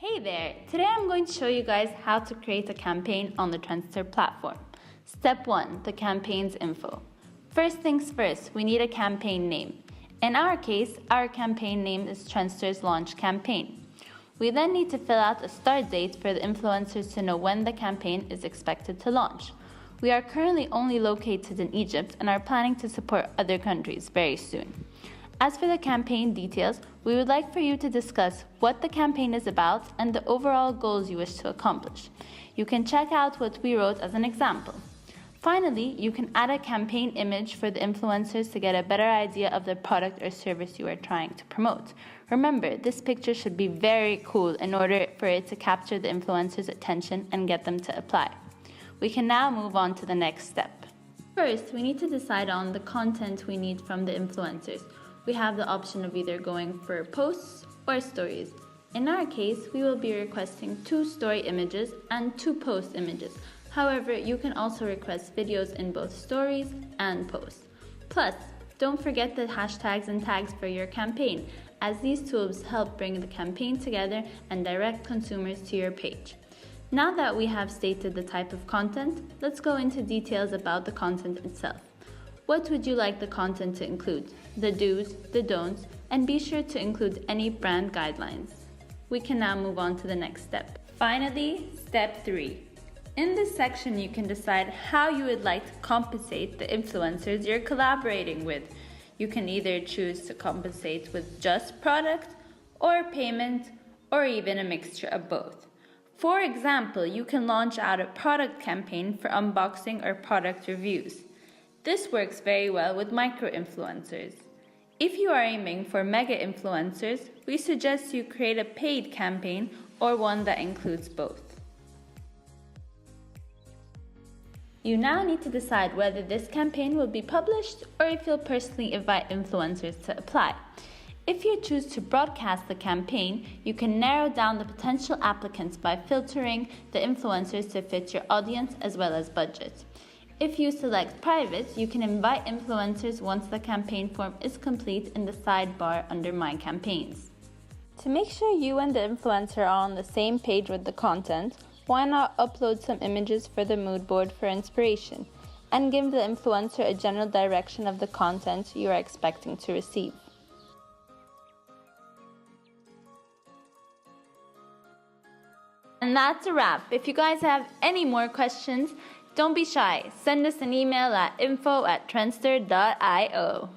Hey there! Today I'm going to show you guys how to create a campaign on the Trendster platform. Step 1. The campaign's info. First things first, we need a campaign name. In our case, our campaign name is Trendster's launch campaign. We then need to fill out a start date for the influencers to know when the campaign is expected to launch. We are currently only located in Egypt and are planning to support other countries very soon. As for the campaign details, we would like for you to discuss what the campaign is about and the overall goals you wish to accomplish. You can check out what we wrote as an example. Finally, you can add a campaign image for the influencers to get a better idea of the product or service you are trying to promote. Remember, this picture should be very cool in order for it to capture the influencers' attention and get them to apply. We can now move on to the next step. First, we need to decide on the content we need from the influencers. We have the option of either going for posts or stories. In our case, we will be requesting 2 story images and 2 post images. However, you can also request videos in both stories and posts. Plus, don't forget the hashtags and tags for your campaign, as these tools help bring the campaign together and direct consumers to your page. Now that we have stated the type of content, let's go into details about the content itself. What would you like the content to include? The do's, the don'ts, and be sure to include any brand guidelines. We can now move on to the next step. Finally, step 3. In this section, you can decide how you would like to compensate the influencers you're collaborating with. You can either choose to compensate with just product or payment, or even a mixture of both. For example, you can launch out a product campaign for unboxing or product reviews. This works very well with micro-influencers. If you are aiming for mega-influencers, we suggest you create a paid campaign or one that includes both. You now need to decide whether this campaign will be published or if you'll personally invite influencers to apply. If you choose to broadcast the campaign, you can narrow down the potential applicants by filtering the influencers to fit your audience as well as budget. If you select private, you can invite influencers once the campaign form is complete in the sidebar under My Campaigns. To make sure you and the influencer are on the same page with the content, why not upload some images for the mood board for inspiration and give the influencer a general direction of the content you are expecting to receive. And that's a wrap. If you guys have any more questions, don't be shy. Send us an email at info@trendster.io.